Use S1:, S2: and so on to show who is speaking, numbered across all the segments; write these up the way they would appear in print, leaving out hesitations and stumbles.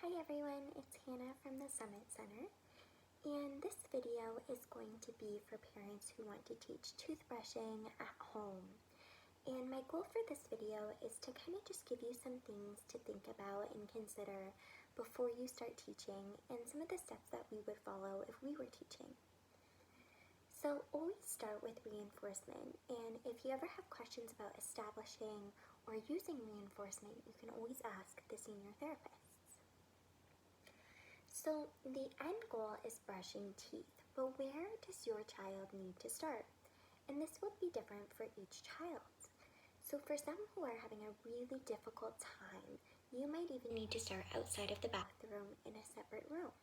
S1: Hi everyone, it's Hannah from the Summit Center, and this video is going to be for parents who want to teach toothbrushing at home. And my goal for this video is to kind of just give you some things to think about and consider before you start teaching, and some of the steps that we would follow if we were teaching. So always start with reinforcement, and if you ever have questions about establishing or using reinforcement, you can always ask the senior therapists. So the end goal is brushing teeth, but where does your child need to start? And this will be different for each child. So for some who are having a really difficult time, you might even need to start outside of the bathroom in a separate room.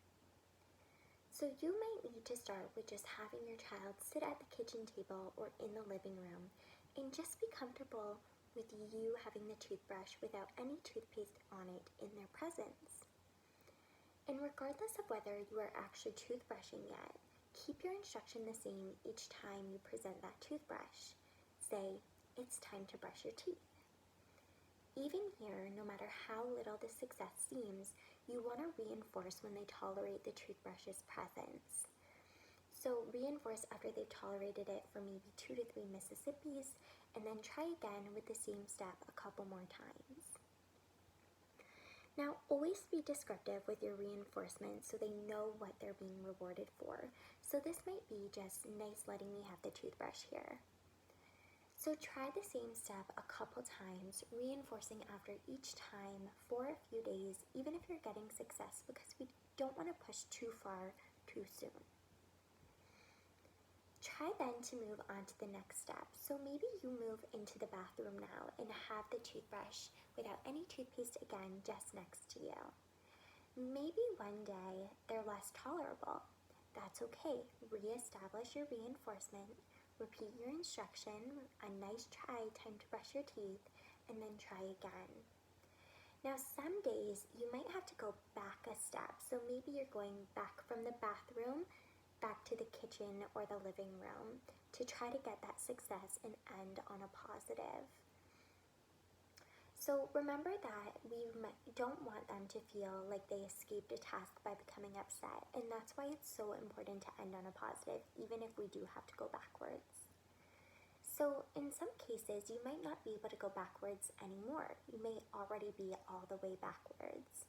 S1: So you might need to start with just having your child sit at the kitchen table or in the living room and just be comfortable with you having the toothbrush without any toothpaste on it in their presence. And regardless of whether you are actually toothbrushing yet, keep your instruction the same each time you present that toothbrush. Say, it's time to brush your teeth. Even here, no matter how little the success seems, you want to reinforce when they tolerate the toothbrush's presence. So reinforce after they've tolerated it for maybe 2 to 3 Mississippis, and then try again with the same step a couple more times. Now, always be descriptive with your reinforcement so they know what they're being rewarded for. So this might be just nice letting me have the toothbrush here. So try the same step a couple times, reinforcing after each time for a few days, even if you're getting success, because we don't want to push too far too soon. Try then to move on to the next step. So maybe you move into the bathroom now and have the toothbrush without any toothpaste again just next to you. Maybe one day they're less tolerable. That's okay. Reestablish your reinforcement, repeat your instruction, a nice try, time to brush your teeth, and then try again. Now some days you might have to go back a step. So maybe you're going back from the bathroom back to the kitchen or the living room to try to get that success and end on a positive. So remember that we don't want them to feel like they escaped a task by becoming upset, and that's why it's so important to end on a positive, even if we do have to go backwards. So in some cases, you might not be able to go backwards anymore. You may already be all the way backwards.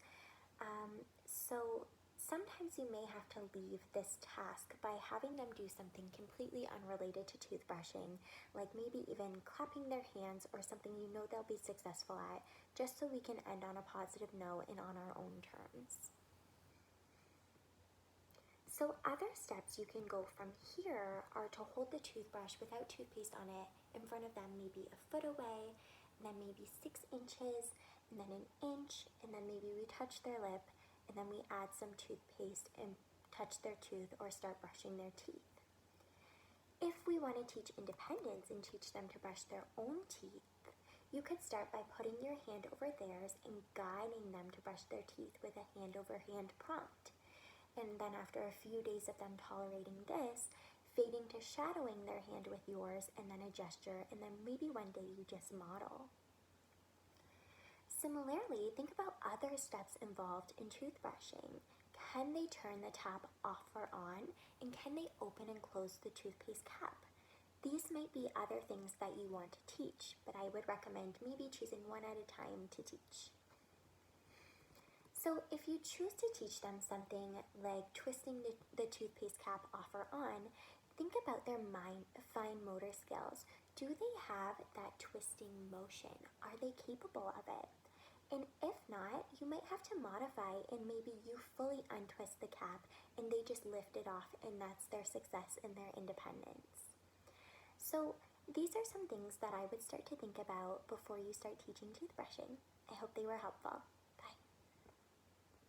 S1: So sometimes you may have to leave this task by having them do something completely unrelated to toothbrushing, like maybe even clapping their hands or something you know they'll be successful at, just so we can end on a positive note and on our own terms. So other steps you can go from here are to hold the toothbrush without toothpaste on it in front of them, maybe a foot away, and then maybe 6 inches, and then an inch, and then maybe we touch their lip, and then we add some toothpaste and touch their tooth or start brushing their teeth. If we want to teach independence and teach them to brush their own teeth, you could start by putting your hand over theirs and guiding them to brush their teeth with a hand-over-hand prompt. And then after a few days of them tolerating this, fading to shadowing their hand with yours, and then a gesture, and then maybe one day you just model. Similarly, think about other steps involved in toothbrushing. Can they turn the tap off or on? And can they open and close the toothpaste cap? These might be other things that you want to teach, but I would recommend maybe choosing one at a time to teach. So if you choose to teach them something like twisting the toothpaste cap off or on, think about their fine motor skills. Do they have that twisting motion? Are they capable of it? And if not, you might have to modify and maybe you fully untwist the cap and they just lift it off, and that's their success and their independence. So these are some things that I would start to think about before you start teaching toothbrushing. I hope they were helpful.